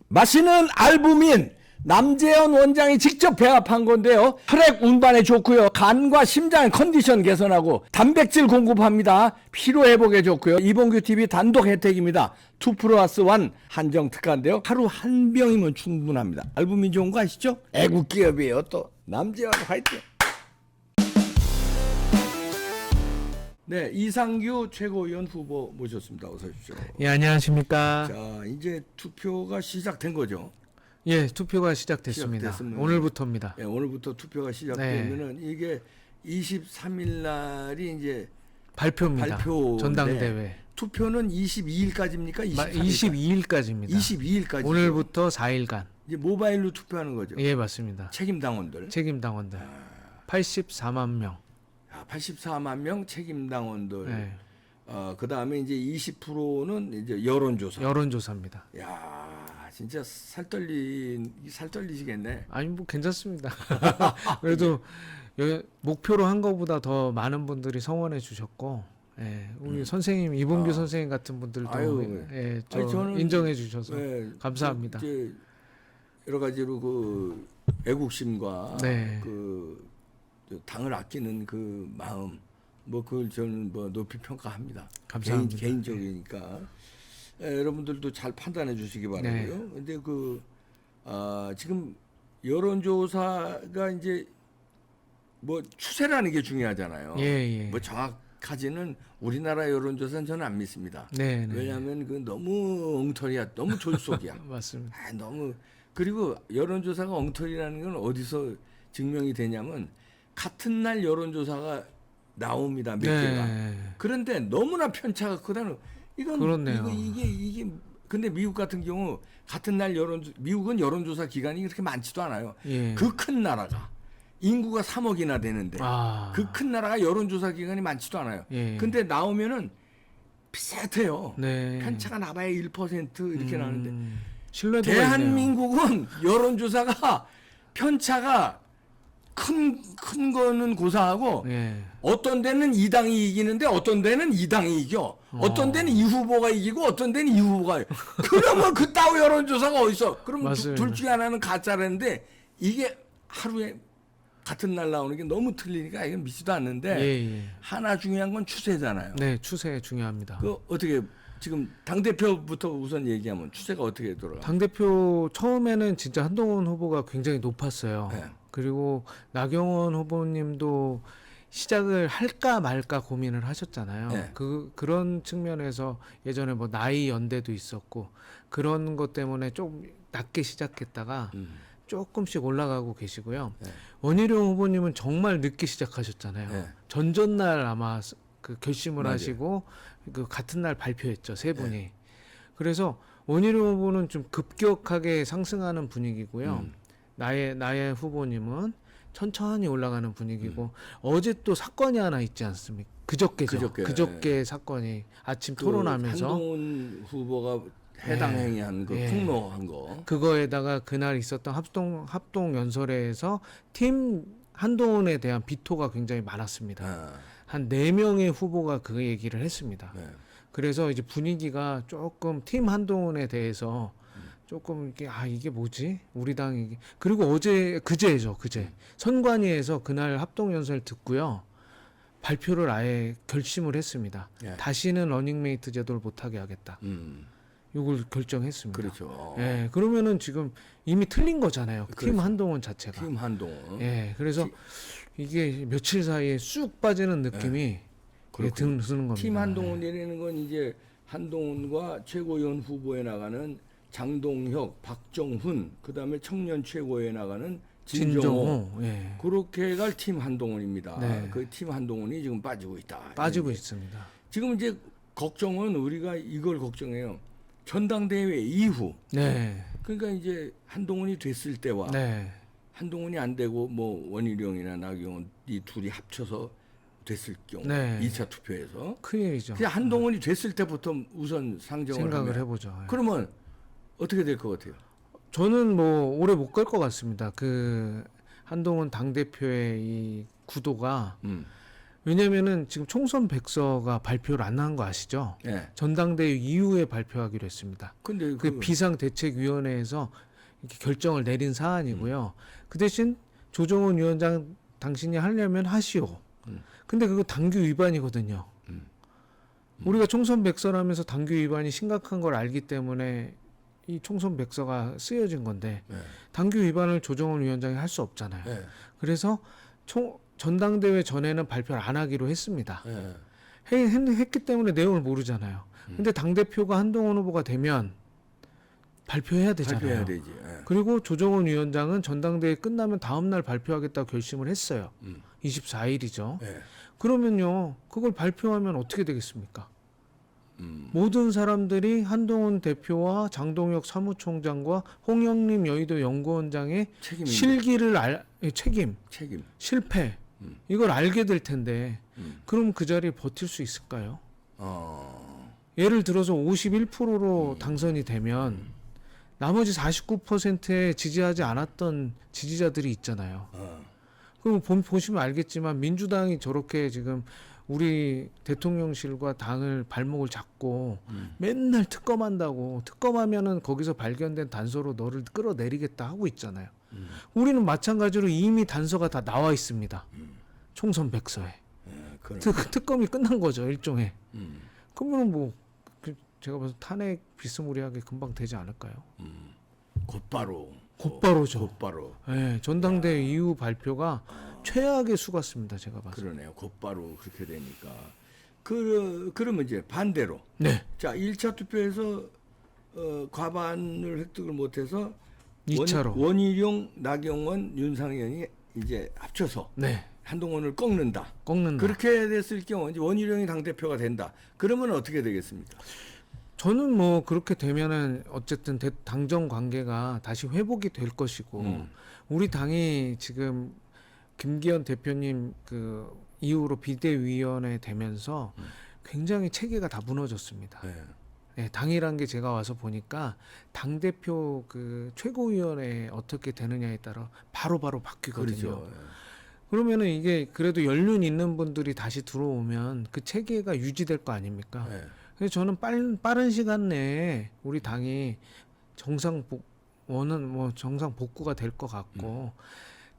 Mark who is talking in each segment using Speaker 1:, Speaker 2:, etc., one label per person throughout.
Speaker 1: 마시는 알부민 남재현 원장이 직접 배합한 건데요. 혈액 운반에 좋고요. 간과 심장 컨디션 개선하고 단백질 공급합니다. 피로 회복에 좋고요. 이봉규 TV 단독 혜택입니다. 2+1 한정 특가인데요. 하루 한 병이면 충분합니다. 알부민 좋은 거 아시죠? 애국 기업이에요. 또 남재현 화이팅. 네, 이상규 최고위원 후보 모셨습니다. 어서 오십시오.
Speaker 2: 예, 안녕하십니까.
Speaker 1: 자, 이제 투표가 시작된 거죠.
Speaker 2: 예, 투표가 시작됐습니다. 오늘부터입니다.
Speaker 1: 예, 오늘부터 투표가 시작되면은 이게 23일 날이 이제
Speaker 2: 발표입니다. 전당대회.
Speaker 1: 투표는 22일까지입니까?
Speaker 2: 22일까지입니다.
Speaker 1: 22일까지.
Speaker 2: 오늘부터 4일간.
Speaker 1: 이제 모바일로 투표하는 거죠.
Speaker 2: 예, 맞습니다.
Speaker 1: 책임 당원들.
Speaker 2: 84만 명.
Speaker 1: 84만 명 책임 당원들.
Speaker 2: 네.
Speaker 1: 그다음에 이제 20%는 이제 여론조사.
Speaker 2: 여론조사입니다.
Speaker 1: 야, 진짜 살떨리시겠네.
Speaker 2: 아니 뭐 괜찮습니다. 그래도 목표로 한 것보다 더 많은 분들이 성원해 주셨고, 예, 우리 선생님 이봉규 선생님 같은 분들도 예, 저는 인정해 주셔서 감사합니다.
Speaker 1: 이제 여러 가지로 그 애국심과
Speaker 2: 네.
Speaker 1: 그 당을 아끼는 그 마음, 뭐 그걸 저는 뭐 높이 평가합니다.
Speaker 2: 감사합니다.
Speaker 1: 개인적이니까 여러분들도 잘 판단해 주시기 바라고요. 근데 지금 여론조사가 이제 뭐 추세라는 게 중요하잖아요.
Speaker 2: 예.
Speaker 1: 뭐 정확하지는 우리나라 여론조사는 저는 안 믿습니다. 왜냐하면 그 너무 엉터리야, 너무 졸속이야.
Speaker 2: 맞습니다.
Speaker 1: 너무. 그리고 여론조사가 엉터리라는 건 어디서 증명이 되냐면 같은 날 여론조사가 나옵니다. 몇 개가. 그런데 너무나 편차가 크다는. 이건
Speaker 2: 그렇네요.
Speaker 1: 이게 근데 미국 같은 경우 같은 날 미국은 여론조사 기관이 그렇게 많지도 않아요.
Speaker 2: 예.
Speaker 1: 그 큰 나라가 인구가 3억이나 되는데 그 큰 나라가 여론조사 기관이 많지도 않아요.
Speaker 2: 예.
Speaker 1: 근데 나오면은 비슷해요.
Speaker 2: 네.
Speaker 1: 편차가 나봐야 1% 이렇게 나는데
Speaker 2: 신뢰도가
Speaker 1: 대한민국은
Speaker 2: 있네요.
Speaker 1: 여론조사가 편차가 큰 거는 고사하고 어떤 데는 이 당이 이기는데 어떤 데는 이 당이 이겨. 어떤 데는 이 후보가 이기고 어떤 데는 이 후보가 이겨. 그러면 그따위 여론조사가 어딨어. 그럼 둘 중에 하나는 가짜라는데 이게 하루에 같은 날 나오는 게 너무 틀리니까 이건 믿지도 않는데 하나 중요한 건 추세잖아요.
Speaker 2: 네, 추세 중요합니다.
Speaker 1: 그 어떻게 지금 당대표부터 우선 얘기하면 추세가 어떻게 돌아가?
Speaker 2: 당대표 처음에는 진짜 한동훈 후보가 굉장히 높았어요.
Speaker 1: 네.
Speaker 2: 그리고 나경원 후보님도 시작을 할까 말까 고민을 하셨잖아요.
Speaker 1: 네.
Speaker 2: 그런 측면에서 예전에 뭐 나이 연대도 있었고 그런 것 때문에 좀 낮게 시작했다가 조금씩 올라가고 계시고요. 원희룡 후보님은 정말 늦게 시작하셨잖아요. 전전날 아마 그 결심을 하시고 그 같은 날 발표했죠. 세 분이. 그래서 원희룡 후보는 좀 급격하게 상승하는 분위기고요. 나의 후보님은 천천히 올라가는 분위기고 어제 또 사건이 하나 있지 않습니까? 그저께 사건이 아침 토론하면서
Speaker 1: 한동훈 후보가 해당 행위한 거 폭로한 거
Speaker 2: 그거에다가 그날 있었던 합동 연설회에서 팀 한동훈에 대한 비토가 굉장히 많았습니다. 한 4명의 후보가 그 얘기를 했습니다. 그래서 이제 분위기가 조금 팀 한동훈에 대해서 조금 이게 뭐지? 우리 당이 그리고 그제 선관위에서 그날 합동 연설 듣고요. 발표를 아예 결심을 했습니다. 다시는 러닝메이트 제도를 못하게 하겠다. 이걸 결정했습니다.
Speaker 1: 그렇죠.
Speaker 2: 그러면은 지금 이미 틀린 거잖아요. 그렇죠. 팀 한동훈 자체가.
Speaker 1: 팀 한동훈.
Speaker 2: 그래서 이게 며칠 사이에 쑥 빠지는 느낌이 드는 겁니다.
Speaker 1: 팀 한동훈이라는 건 이제 한동훈과 최고위원 후보에 나가는 장동혁, 박정훈, 그다음에 청년 최고에 나가는 진정호. 그렇게 갈 팀 한동훈입니다. 그 팀 한동훈이 지금 빠지고 있다.
Speaker 2: 빠지고 있습니다.
Speaker 1: 지금 이제 걱정은 우리가 이걸 걱정해요. 전당대회 이후. 그러니까 이제 한동훈이 됐을 때와 한동훈이 안 되고 뭐 원희룡이나 나경원 이 둘이 합쳐서 됐을 경우 2차 투표에서
Speaker 2: 큰일이죠.
Speaker 1: 그냥 한동훈이 됐을 때부터 우선 생각을
Speaker 2: 해보죠.
Speaker 1: 그러면 어떻게 될 것 같아요?
Speaker 2: 저는 뭐 오래 못 갈 것 같습니다. 그 한동훈 당대표의 이 구도가 왜냐면은 지금 총선 백서가 발표를 안 한 거 아시죠?
Speaker 1: 예.
Speaker 2: 전당대회 이후에 발표하기로 했습니다.
Speaker 1: 근데
Speaker 2: 그 비상대책위원회에서 이렇게 결정을 내린 사안이고요. 그 대신 조정훈 위원장 당신이 하려면 하시오. 근데 그거 당규 위반이거든요. 우리가 총선 백서라면서 당규 위반이 심각한 걸 알기 때문에 이 총선 백서가 쓰여진 건데
Speaker 1: 예.
Speaker 2: 당규 위반을 조정훈 위원장이 할 수 없잖아요.
Speaker 1: 예.
Speaker 2: 그래서 전당대회 전에는 발표를 안 하기로 했습니다.
Speaker 1: 예.
Speaker 2: 했기 때문에 내용을 모르잖아요. 근데 당대표가 한동훈 후보가 되면 발표해야 되잖아요.
Speaker 1: 발표해야 되지. 예.
Speaker 2: 그리고 조정훈 위원장은 전당대회 끝나면 다음날 발표하겠다고 결심을 했어요. 24일이죠.
Speaker 1: 예.
Speaker 2: 그러면요, 그걸 발표하면 어떻게 되겠습니까? 모든 사람들이 한동훈 대표와 장동혁 사무총장과 홍영림 여의도 연구원장의
Speaker 1: 책임이
Speaker 2: 실기를
Speaker 1: 책임.
Speaker 2: 실패 이걸 알게 될 텐데 그럼 그 자리에 버틸 수 있을까요? 예를 들어서 51%로 당선이 되면 나머지 49%에 지지하지 않았던 지지자들이 있잖아요. 그럼 보시면 알겠지만 민주당이 저렇게 지금 우리 대통령실과 당을 발목을 잡고 맨날 특검한다고 특검하면은 거기서 발견된 단서로 너를 끌어내리겠다 하고 있잖아요. 우리는 마찬가지로 이미 단서가 다 나와 있습니다. 총선 백서에. 특검이 끝난 거죠, 일종의. 그러면 뭐 제가 봐서 탄핵 비스무리하게 금방 되지 않을까요? 곧바로죠.
Speaker 1: 곧바로.
Speaker 2: 네, 전당대회 이후 발표가 최악의 수갔습니다. 제가 봐서.
Speaker 1: 그러네요. 곧바로 그렇게 되니까. 그러면 이제 반대로.
Speaker 2: 네.
Speaker 1: 자, 1차 투표에서 과반을 획득을 못해서
Speaker 2: 2차로
Speaker 1: 원희룡, 나경원, 윤상현이 이제 합쳐서
Speaker 2: 네.
Speaker 1: 한동훈을 꺾는다. 그렇게 됐을 경우 이제 원희룡이 당대표가 된다. 그러면 어떻게 되겠습니까?
Speaker 2: 저는 뭐 그렇게 되면은 어쨌든 당정 관계가 다시 회복이 될 것이고 우리 당이 지금 김기현 대표님 그 이후로 비대위원회 되면서 굉장히 체계가 다 무너졌습니다.
Speaker 1: 네.
Speaker 2: 네, 당이란 게 제가 와서 보니까 당 대표 그 최고위원회 어떻게 되느냐에 따라 바로바로 바뀌거든요.
Speaker 1: 그렇죠.
Speaker 2: 그러면은 이게 그래도 연륜 있는 분들이 다시 들어오면 그 체계가 유지될 거 아닙니까?
Speaker 1: 네.
Speaker 2: 그래서 저는 빠른 시간 내에 우리 당이 정상 복구가 될 것 같고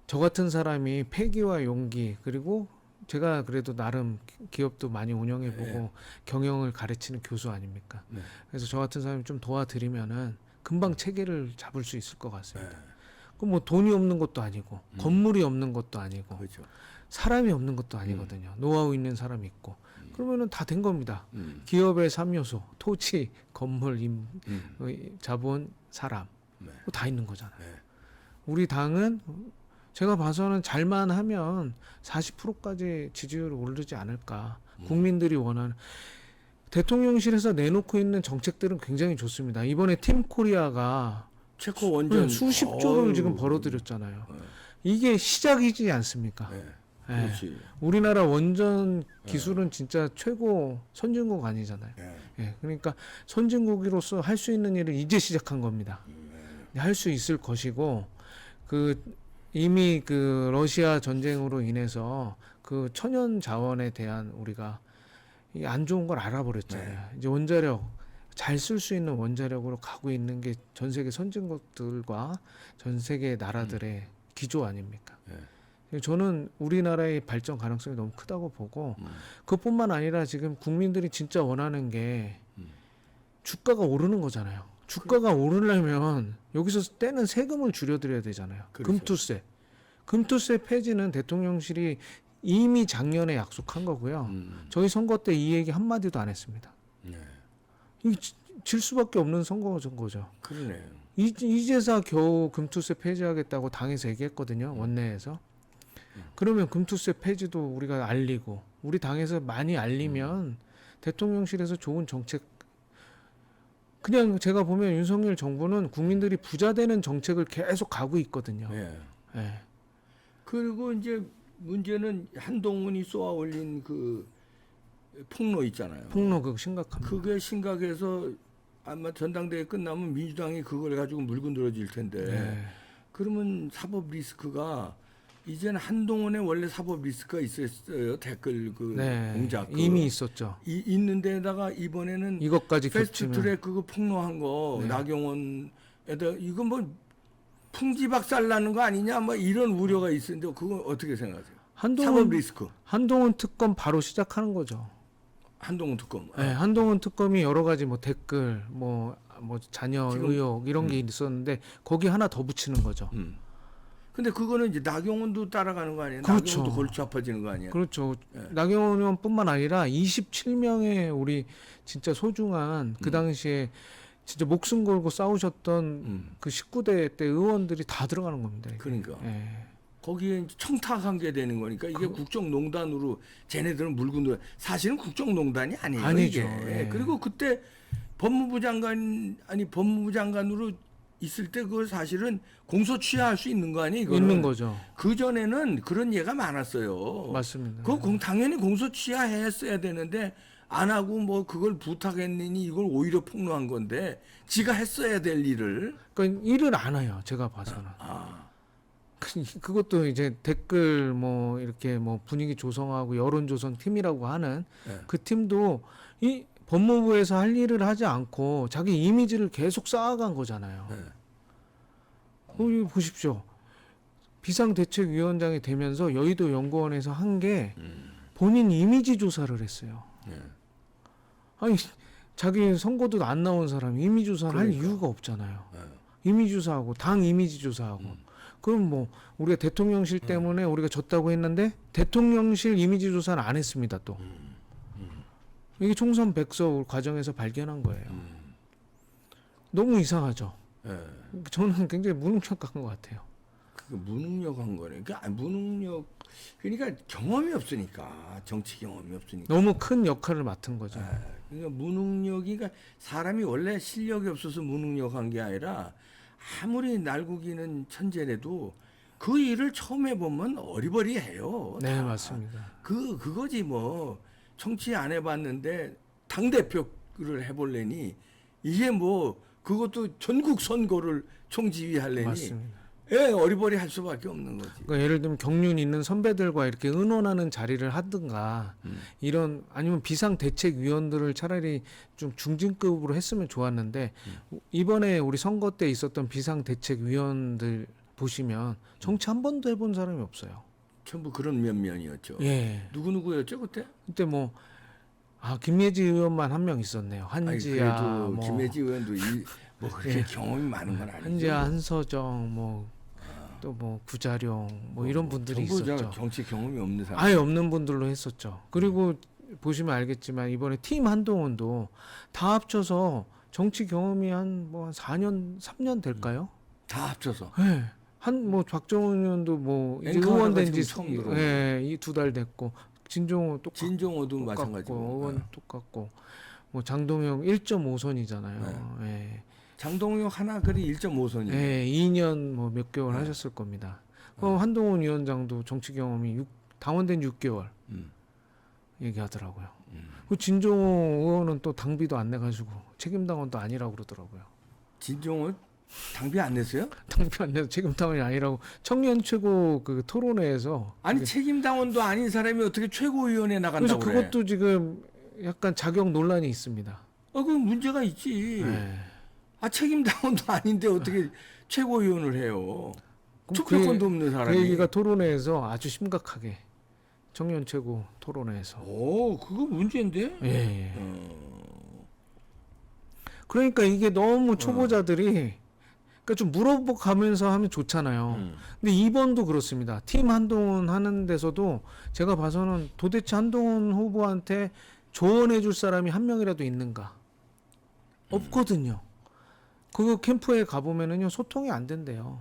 Speaker 2: 저 같은 사람이 패기와 용기 그리고 제가 그래도 나름 기업도 많이 운영해보고
Speaker 1: 네.
Speaker 2: 경영을 가르치는 교수 아닙니까?
Speaker 1: 네.
Speaker 2: 그래서 저 같은 사람이 좀 도와드리면은 금방 체계를 잡을 수 있을 것 같습니다.
Speaker 1: 네.
Speaker 2: 그럼 뭐 돈이 없는 것도 아니고 건물이 없는 것도 아니고
Speaker 1: 그렇죠.
Speaker 2: 사람이 없는 것도 아니거든요. 노하우 있는 사람이 있고 그러면은 다 된 겁니다. 기업의 3요소 토지, 건물, 자본, 사람
Speaker 1: 네.
Speaker 2: 다 있는 거잖아요.
Speaker 1: 네.
Speaker 2: 우리 당은 제가 봐서는 잘만 하면 40%까지 지지율이 오르지 않을까. 국민들이 원하는 대통령실에서 내놓고 있는 정책들은 굉장히 좋습니다. 이번에 팀 코리아가
Speaker 1: 체코 원전
Speaker 2: 수십 조를 지금 벌어들였잖아요. 이게 시작이지 않습니까?
Speaker 1: 네.
Speaker 2: 네.
Speaker 1: 그렇지.
Speaker 2: 우리나라 원전 기술은 진짜 최고 선진국 아니잖아요. 예, 그러니까 선진국으로서 할 수 있는 일을 이제 시작한 겁니다. 할 수 있을 것이고 이미 그 러시아 전쟁으로 인해서 그 천연 자원에 대한 우리가 이 안 좋은 걸 알아버렸잖아요. 이제 원자력 잘 쓸 수 있는 원자력으로 가고 있는 게 전 세계 선진국들과 전 세계 나라들의 기조 아닙니까? 저는 우리나라의 발전 가능성이 너무 크다고 보고 그것뿐만 아니라 지금 국민들이 진짜 원하는 게 주가가 오르는 거잖아요. 주가가 오르려면 여기서 떼는 세금을 줄여드려야 되잖아요.
Speaker 1: 그렇죠.
Speaker 2: 금투세 폐지는 대통령실이 이미 작년에 약속한 거고요. 저희 선거 때 이 얘기 한마디도 안 했습니다.
Speaker 1: 네.
Speaker 2: 이 질 수밖에 없는 선거인 거죠.
Speaker 1: 그러네요.
Speaker 2: 이제서 겨우 금투세 폐지하겠다고 당에서 얘기했거든요. 원내에서. 그러면 금투세 폐지도 우리가 알리고 우리 당에서 많이 알리면 대통령실에서 좋은 정책 그냥 제가 보면 윤석열 정부는 국민들이 부자 되는 정책을 계속 가고 있거든요. 네.
Speaker 1: 그리고 이제 문제는 한동훈이 쏘아 올린 그 폭로 있잖아요.
Speaker 2: 폭로 그거 심각합니다.
Speaker 1: 그게 심각해서 아마 전당대회 끝나면 민주당이 그걸 가지고 물고 늘어질 텐데 그러면 사법 리스크가 이제는 한동훈의 원래 사법 리스크가 있었어요. 댓글 그
Speaker 2: 네,
Speaker 1: 공작
Speaker 2: 이미 있었죠.
Speaker 1: 있는 데다가 이번에는
Speaker 2: 이것까지
Speaker 1: 패스트트랙 그거 폭로한 거
Speaker 2: 네.
Speaker 1: 나경원에다 이거 뭐 풍지박살 나는 거 아니냐 뭐 이런 우려가 있었는데 그거 어떻게 생각하세요? 사법 리스크.
Speaker 2: 한동훈 특검 바로 시작하는 거죠.
Speaker 1: 한동훈 특검.
Speaker 2: 네, 한동훈 특검이 여러 가지 뭐 댓글, 뭐 자녀
Speaker 1: 지금,
Speaker 2: 의혹 이런 게 있었는데 거기 하나 더 붙이는 거죠.
Speaker 1: 근데 그거는 이제 나경원도 따라가는 거 아니에요?
Speaker 2: 그렇죠.
Speaker 1: 나경원도 골치 아파지는 거 아니에요?
Speaker 2: 그렇죠.
Speaker 1: 네.
Speaker 2: 나경원 의원뿐만 아니라 27명의 우리 진짜 소중한 그 당시에 진짜 목숨 걸고 싸우셨던 그 19대 때 의원들이 다 들어가는 겁니다. 이게.
Speaker 1: 그러니까.
Speaker 2: 예.
Speaker 1: 거기에 이제 청탁한 게 되는 거니까 이게 국정농단으로 쟤네들은 물고 놀 사실은 국정농단이 아니에요.
Speaker 2: 아니죠.
Speaker 1: 이게.
Speaker 2: 예.
Speaker 1: 그리고 그때 법무부 장관으로 있을 때 그걸 사실은 공소 취하할 수 있는 거 아니에요? 이거는.
Speaker 2: 있는 거죠.
Speaker 1: 그 전에는 그런 예가 많았어요.
Speaker 2: 맞습니다.
Speaker 1: 당연히 공소 취하했어야 되는데 안 하고 뭐 그걸 부탁했느니 이걸 오히려 폭로한 건데 지가 했어야 될 일을.
Speaker 2: 그러니까 일을 안 해요. 제가 봐서는. 그것도 이제 댓글 뭐 이렇게 뭐 분위기 조성하고 여론 조성 팀이라고 하는
Speaker 1: 네.
Speaker 2: 그 팀도 이 법무부에서 할 일을 하지 않고 자기 이미지를 계속 쌓아간 거잖아요.
Speaker 1: 네.
Speaker 2: 이거 보십시오. 비상대책위원장이 되면서 여의도 연구원에서 한 게 본인 이미지 조사를 했어요.
Speaker 1: 네.
Speaker 2: 아니 자기 선거도 안 나온 사람이 이미지 조사를 할
Speaker 1: 그러니까.
Speaker 2: 이유가 없잖아요.
Speaker 1: 네.
Speaker 2: 이미지 조사하고 당 이미지 조사하고 그럼 뭐 우리가 대통령실 때문에 우리가 졌다고 했는데 대통령실 이미지 조사는 안 했습니다 또. 이게 총선 백서 과정에서 발견한 거예요. 너무 이상하죠.
Speaker 1: 네.
Speaker 2: 저는 굉장히 무능력한 것 같아요.
Speaker 1: 그 무능력한 거네. 그러니까 경험이 없으니까 정치 경험이 없으니까.
Speaker 2: 너무 큰 역할을 맡은 거죠.
Speaker 1: 그러니까 무능력이 그러니까 사람이 원래 실력이 없어서 무능력한 게 아니라 아무리 날고기는 천재라도 그 일을 처음 해보면 어리버리해요.
Speaker 2: 네,
Speaker 1: 다.
Speaker 2: 맞습니다.
Speaker 1: 그거지 뭐 정치 안 해봤는데 당 대표를 해볼래니 이게 뭐 그것도 전국 선거를 총지휘하려니
Speaker 2: 맞습니다.
Speaker 1: 예, 어리버리할 수밖에 없는 거지.
Speaker 2: 그러니까 예를 들면 경륜 있는 선배들과 이렇게 의논하는 자리를 하든가 이런 아니면 비상대책위원들을 차라리 좀 중진급으로 했으면 좋았는데 이번에 우리 선거 때 있었던 비상대책위원들 보시면 정치 한 번도 해본 사람이 없어요.
Speaker 1: 전부 그런 면면이었죠.
Speaker 2: 예.
Speaker 1: 누구였죠 그때?
Speaker 2: 그때 뭐 김예지 의원만 한 명 있었네요. 한지아,
Speaker 1: 그래도
Speaker 2: 뭐
Speaker 1: 김혜지 의원도 뭐 그렇게
Speaker 2: 예.
Speaker 1: 경험이 많은 건 아니죠.
Speaker 2: 한지아, 한서정, 뭐 또 뭐 구자룡 뭐 이런 분들이
Speaker 1: 전부
Speaker 2: 있었죠.
Speaker 1: 정치 경험이 없는 사람.
Speaker 2: 아예 없는 분들로 했었죠. 그리고 보시면 알겠지만 이번에 팀 한동훈도 다 합쳐서 정치 경험이 한 4년, 3년 될까요?
Speaker 1: 다 합쳐서.
Speaker 2: 네. 뭐 박정훈 의원도 뭐 이제
Speaker 1: 앵커
Speaker 2: 의원
Speaker 1: 하다가
Speaker 2: 된지
Speaker 1: 지금 처음 들어오고.
Speaker 2: 이 2달 됐고 진종호
Speaker 1: 진종호도 마찬가지고.
Speaker 2: 의원 똑같고 뭐 장동영 1.5선이잖아요. 예.
Speaker 1: 장동혁 하나 그리 1.5선이에요.
Speaker 2: 예, 2년 뭐 몇 개월 하셨을 겁니다. 한동훈 위원장도 정치 경험이 당원된 6개월 얘기하더라고요. 그 진종호 의원은 또 당비도 안 내가지고 책임당원도 아니라고 그러더라고요.
Speaker 1: 진종호 당비 안 냈어요?
Speaker 2: 당비 안 내서 책임당원이 아니라고 청년 최고 그 토론회에서
Speaker 1: 아니 책임당원도 아닌 사람이 어떻게 최고위원회에
Speaker 2: 그래서
Speaker 1: 나간다고 그래?
Speaker 2: 그것도 지금 약간 자격 논란이 있습니다.
Speaker 1: 그 문제가 있지.
Speaker 2: 네.
Speaker 1: 책임당원도 아닌데 어떻게 최고위원을 해요? 투표권도 없는
Speaker 2: 그
Speaker 1: 사람이.
Speaker 2: 얘기가 토론회에서 아주 심각하게 청년 최고 토론회에서.
Speaker 1: 그거 문제인데?
Speaker 2: 예. 그러니까 이게 너무 초보자들이 그러니까 좀 물어보가면서 하면 좋잖아요. 근데 이번도 그렇습니다. 팀 한동훈 하는 데서도 제가 봐서는 도대체 한동훈 후보한테 조언해 줄 사람이 한 명이라도 있는가? 없거든요. 그 캠프에 가보면은요, 소통이 안 된대요.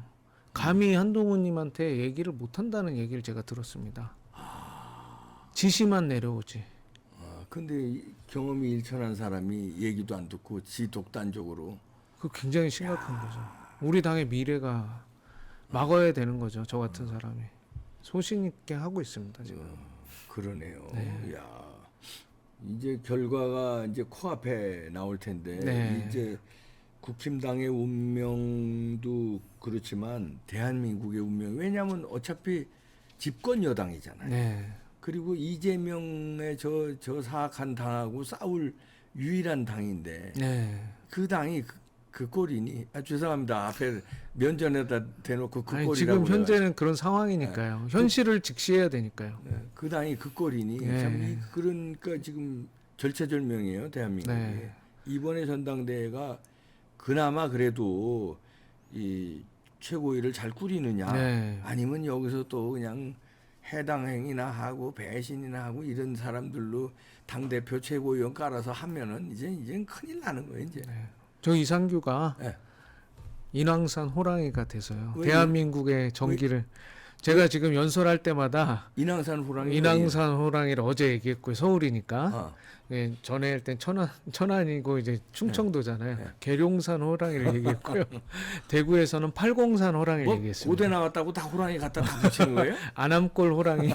Speaker 2: 감히 한동훈님한테 얘기를 못 한다는 얘기를 제가 들었습니다. 지시만 내려오지.
Speaker 1: 근데 경험이 일천한 사람이 얘기도 안 듣고 지 독단적으로.
Speaker 2: 그 굉장히 심각한 거죠. 우리 당의 미래가 막아야 되는 거죠. 저 같은 사람이. 소신 있게 하고 있습니다, 지금.
Speaker 1: 그러네요.
Speaker 2: 네.
Speaker 1: 야, 이제 결과가 이제 코앞에 나올 텐데
Speaker 2: 네.
Speaker 1: 이제 국힘당의 운명도 그렇지만 대한민국의 운명. 왜냐하면 어차피 집권 여당이잖아요.
Speaker 2: 네.
Speaker 1: 그리고 이재명의 저 사악한 당하고 싸울 유일한 당인데
Speaker 2: 네.
Speaker 1: 그 당이 그 꼴이니? 죄송합니다. 앞에 면전에다 대놓고 그
Speaker 2: 아니,
Speaker 1: 꼴이라고
Speaker 2: 지금
Speaker 1: 그래가지고.
Speaker 2: 현재는 그런 상황이니까요. 현실을 직시해야 되니까요.
Speaker 1: 네, 그 당이 그 꼴이니
Speaker 2: 네.
Speaker 1: 참 그러니까 지금 절체절명이에요, 대한민국이.
Speaker 2: 네.
Speaker 1: 이번에 전당대회가 그나마 그래도 이 최고위를 잘 꾸리느냐,
Speaker 2: 네.
Speaker 1: 아니면 여기서 또 그냥 해당 행위나 하고 배신이나 하고 이런 사람들로 당 대표 최고위원 깔아서 하면은 이제 큰일 나는 거예요, 이제.
Speaker 2: 네. 저 이상규가
Speaker 1: 네.
Speaker 2: 인왕산 호랑이가 돼서요.
Speaker 1: 왜
Speaker 2: 대한민국의 정기를 제가 지금 연설할 때마다
Speaker 1: 인왕산 호랑이.
Speaker 2: 인왕산 호랑이를 어제 얘기했고요. 서울이니까.
Speaker 1: 어.
Speaker 2: 예, 전에 할 땐 천안이고 이제 충청도잖아요.
Speaker 1: 네.
Speaker 2: 계룡산 호랑이를 얘기했고요. 대구에서는 팔공산 호랑이를
Speaker 1: 뭐
Speaker 2: 얘기했습니다.
Speaker 1: 고대 나왔다고 다 호랑이 갖다 다 붙이는 거예요?
Speaker 2: 안암골 호랑이.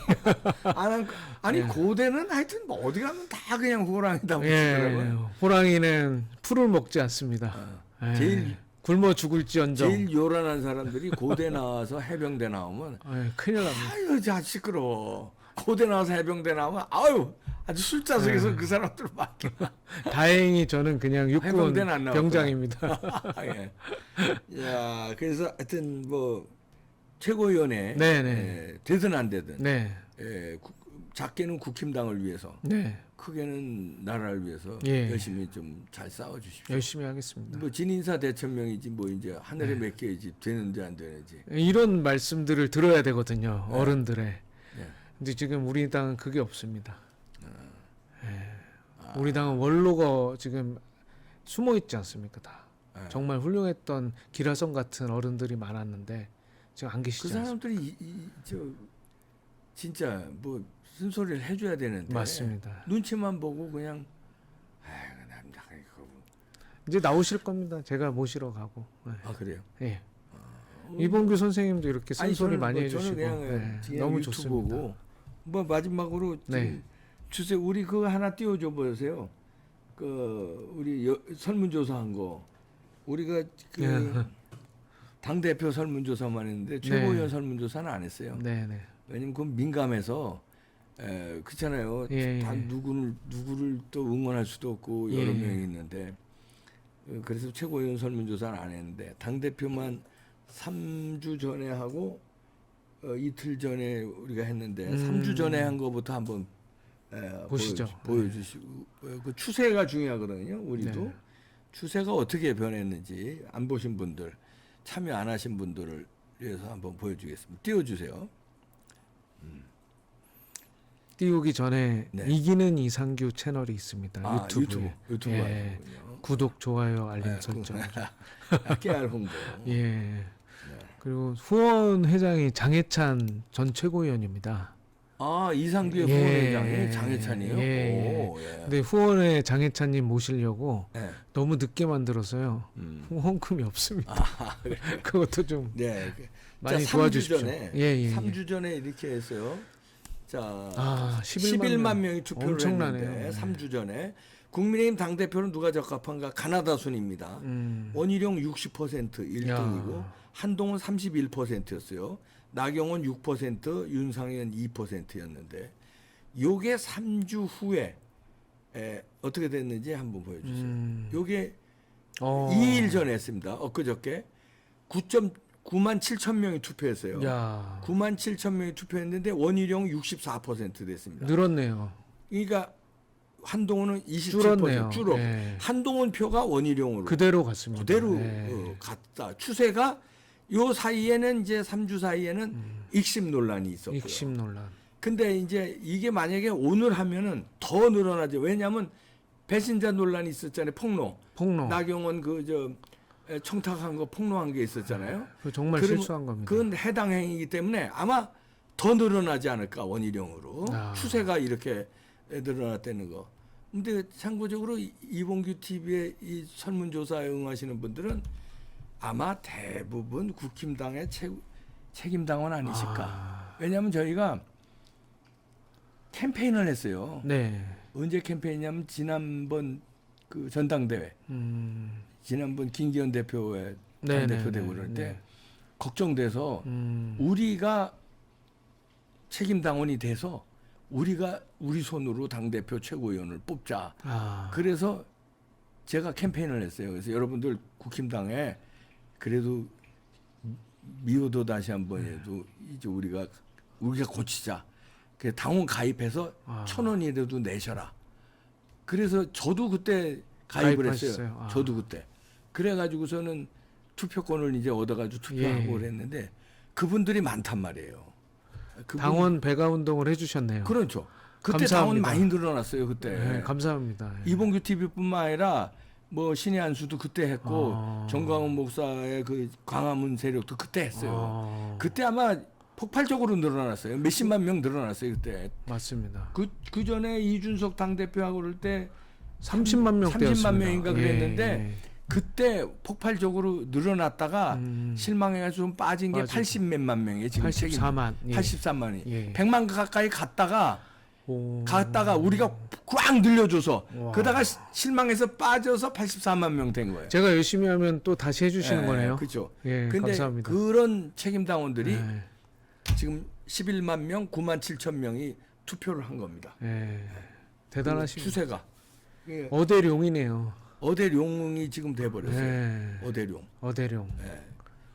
Speaker 1: 아니
Speaker 2: 네.
Speaker 1: 고대는 하여튼 뭐 어디 가면 다 그냥 호랑이다
Speaker 2: 예,
Speaker 1: 붙이더라고요.
Speaker 2: 호랑이는 풀을 먹지 않습니다. 예,
Speaker 1: 제일
Speaker 2: 굶어 죽을지언정.
Speaker 1: 제일 요란한 사람들이 고대 나와서 해병대 나오면
Speaker 2: 예, 큰일 납니다.
Speaker 1: 아유 자 시끄러워. 고대 나와서 해병대 나오면 아유 아주 술자석에서
Speaker 2: 네.
Speaker 1: 그 사람들 막
Speaker 2: 다행히 저는 그냥 육군
Speaker 1: 해병대는 안 나왔구나.
Speaker 2: 병장입니다.
Speaker 1: 예. 야 그래서 하여튼 뭐 최고위원회
Speaker 2: 네네.
Speaker 1: 되든 안 되든
Speaker 2: 네,
Speaker 1: 작게는 국힘당을 위해서
Speaker 2: 네,
Speaker 1: 크게는 나라를 위해서
Speaker 2: 예.
Speaker 1: 열심히 좀 잘 싸워 주십시오.
Speaker 2: 열심히 하겠습니다.
Speaker 1: 뭐 진인사 대천명이지 뭐 이제 하늘에 맡겨야지 되는지 안 되는지.
Speaker 2: 이런 말씀들을 들어야 되거든요.
Speaker 1: 네.
Speaker 2: 어른들의.
Speaker 1: 네.
Speaker 2: 근데 지금 우리 당은 그게 없습니다. 우리 당은 원로가 지금 숨어 있지 않습니까? 다.
Speaker 1: 네.
Speaker 2: 정말 훌륭했던 기라성 같은 어른들이 많았는데 지금 안
Speaker 1: 그
Speaker 2: 계시지 않습니까?
Speaker 1: 사람들이 저 진짜 뭐 쓴소리를 해줘야 되는데
Speaker 2: 맞습니다.
Speaker 1: 눈치만 보고 그냥 아이고 남자 그거
Speaker 2: 이제 나오실 겁니다. 제가 모시러 가고. 네.
Speaker 1: 아 그래요?
Speaker 2: 예. 이봉규 선생님도 이렇게 쓴소리
Speaker 1: 저는
Speaker 2: 많이
Speaker 1: 뭐
Speaker 2: 해주시고
Speaker 1: 저는 그냥,
Speaker 2: 네,
Speaker 1: 그냥
Speaker 2: 너무
Speaker 1: 유튜브
Speaker 2: 좋습니다.
Speaker 1: 보고 뭐 마지막으로
Speaker 2: 네.
Speaker 1: 주세요. 우리 그거 하나 띄워줘 보세요. 그 우리 설문조사한 거 우리가 그 당 대표 설문조사만 했는데 최고위원 설문조사는 안 했어요.
Speaker 2: 네, 네.
Speaker 1: 왜냐면 그건 민감해서 그렇잖아요.
Speaker 2: 예,
Speaker 1: 다
Speaker 2: 예.
Speaker 1: 누구를 또 응원할 수도 없고 여러
Speaker 2: 예.
Speaker 1: 명이 있는데 그래서 최고위원 설문조사는 안 했는데 당 대표만 3주 전에 하고 이틀 전에 우리가 했는데 3주 전에 한 거부터 한번
Speaker 2: 보시죠.
Speaker 1: 보여주시고 그 추세가 중요하거든요. 우리도
Speaker 2: 네.
Speaker 1: 추세가 어떻게 변했는지 안 보신 분들 참여 안 하신 분들을 위해서 한번 보여주겠습니다. 띄워주세요.
Speaker 2: 띄우기 전에
Speaker 1: 네.
Speaker 2: 이기는 이상규 채널이 있습니다. 유튜브에.
Speaker 1: 유튜브
Speaker 2: 예.
Speaker 1: 하는군요.
Speaker 2: 구독, 좋아요, 알림 설정.
Speaker 1: 깨알 홍보.
Speaker 2: 예. 그리고 후원 회장이 장해찬 전 최고위원입니다.
Speaker 1: 아 이상규의
Speaker 2: 예.
Speaker 1: 후원회장이 장해찬이에요.
Speaker 2: 예.
Speaker 1: 오, 예.
Speaker 2: 근데 후원에 장해찬님 모시려고
Speaker 1: 네.
Speaker 2: 너무 늦게 만들어서요. 후원금이 없습니다. 그것도 좀
Speaker 1: 네.
Speaker 2: 많이
Speaker 1: 자, 3주
Speaker 2: 도와주십시오.
Speaker 1: 전에,
Speaker 2: 예.
Speaker 1: 3주 전에 이렇게 했어요. 자,
Speaker 2: 11만
Speaker 1: 명이 투표를
Speaker 2: 엄청나네요.
Speaker 1: 했는데
Speaker 2: 네.
Speaker 1: 3주 전에 국민의힘 당대표는 누가 적합한가? 가나다 순입니다. 원희룡 60% 1등이고
Speaker 2: 야.
Speaker 1: 한동훈 31%였어요. 나경원 6%, 윤상현 2%였는데 요게 3주 후에 어떻게 됐는지 한번 보여주세요. 요게 2일 전에 했습니다. 엊그저께 9만 7천 명이 투표했어요.
Speaker 2: 야.
Speaker 1: 9만 7천 명이 투표했는데 원희룡 64% 됐습니다.
Speaker 2: 늘었네요.
Speaker 1: 그러니까 한동훈은 27%
Speaker 2: 줄었네요.
Speaker 1: 줄어.
Speaker 2: 예.
Speaker 1: 한동훈 표가 원희룡으로
Speaker 2: 그대로 갔습니다.
Speaker 1: 그대로
Speaker 2: 예.
Speaker 1: 갔다. 추세가 요 사이에는 이제 3주 사이에는 익심 논란이 있었고요.
Speaker 2: 익심 논란.
Speaker 1: 근데 이제 이게 만약에 오늘 하면은 더 늘어나죠. 왜냐하면 배신자 논란이 있었잖아요. 폭로. 나경원 청탁한 거 폭로한 게 있었잖아요.
Speaker 2: 정말 실수한 겁니다.
Speaker 1: 그건 해당 행위이기 때문에 아마 더 늘어나지 않을까 원희룡으로 추세가 이렇게 늘어났다는 거. 근데 참고적으로 이봉규 TV의 이 설문조사에 응하시는 분들은 아마 대부분 국힘당의 책임당원 아니실까. 왜냐하면 저희가 캠페인을 했어요.
Speaker 2: 네.
Speaker 1: 언제 캠페인이냐면 지난번 그 전당대회. 지난번 김기현 대표의 당대표 되고 그럴 때 걱정돼서 우리가 책임당원이 돼서 우리 손으로 당대표 최고위원을 뽑자. 그래서 제가 캠페인을 했어요. 그래서 여러분들 국힘당에 그래도 미워도 다시 한번에도 이제 우리가 고치자. 그래서 당원 가입해서 1,000원이라도 내셔라. 그래서 저도 그때 가입을 했어요. 저도 그때. 그래가지고서는 투표권을 이제 얻어가지고 투표하고 그랬는데 그분들이 많단 말이에요.
Speaker 2: 당원 배가 운동을 해주셨네요.
Speaker 1: 그렇죠. 그때
Speaker 2: 감사합니다.
Speaker 1: 당원 많이 늘어났어요. 그때.
Speaker 2: 네, 감사합니다.
Speaker 1: 이봉규 TV뿐만 아니라 뭐 신의 한수도 그때 했고 정광훈 목사의 그 광화문 세력도 그때 했어요. 그때 아마 폭발적으로 늘어났어요. 몇십만 명 늘어났어요 그때.
Speaker 2: 맞습니다.
Speaker 1: 그 전에 이준석 당대표하고 그럴 때
Speaker 2: 30만 명
Speaker 1: 30만 명인가 그랬는데 그때 폭발적으로 늘어났다가 실망해가지고 좀 빠진 게 80몇만 명이에요. 지금
Speaker 2: 84만.
Speaker 1: 83만이. 100만 가까이 갔다가 우리가 꽉 늘려줘서 그러다가 실망해서 빠져서 84만 명 된 거예요.
Speaker 2: 제가 열심히 하면 또 다시 해주시는 거네요.
Speaker 1: 그렇죠.
Speaker 2: 예,
Speaker 1: 근데
Speaker 2: 감사합니다.
Speaker 1: 그런 책임당원들이 지금 11만 명, 9만 7천 명이 투표를 한 겁니다.
Speaker 2: 대단하십니다.
Speaker 1: 추세가.
Speaker 2: 어대룡이네요.
Speaker 1: 어대룡이 지금 돼버렸어요. 어대룡.
Speaker 2: 어대룡.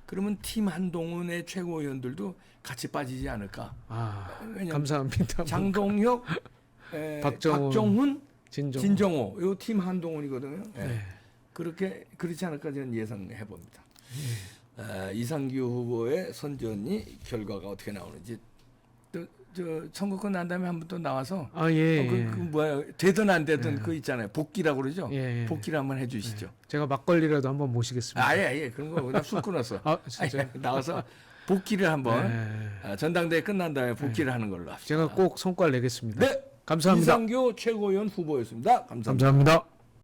Speaker 1: 그러면 팀 한동훈의 최고위원들도 같이 빠지지 않을까.
Speaker 2: 감사합니다.
Speaker 1: 장동혁, 박정훈, 진정호. 이 팀 한동훈이거든요. 그렇지 않을까 저는 예상해 봅니다. 이상규 후보의 선전이 결과가 어떻게 나오는지 저 선거권 난 다음에 한 번 또 나와서 그 뭐야 되든 안 되든 그 있잖아요. 복귀라고 그러죠. 복귀를 한번 해주시죠.
Speaker 2: 제가 막걸리라도 한번 모시겠습니다.
Speaker 1: 아예 그런 거 그냥 술 끊었어.
Speaker 2: 진짜
Speaker 1: 나와서 복귀를 한번 전당대회 끝난 다음에 복귀를 하는 걸로 합시다.
Speaker 2: 제가 꼭 성과를 내겠습니다.
Speaker 1: 네,
Speaker 2: 감사합니다.
Speaker 1: 이상규 최고위원 후보였습니다. 감사합니다.
Speaker 2: 감사합니다.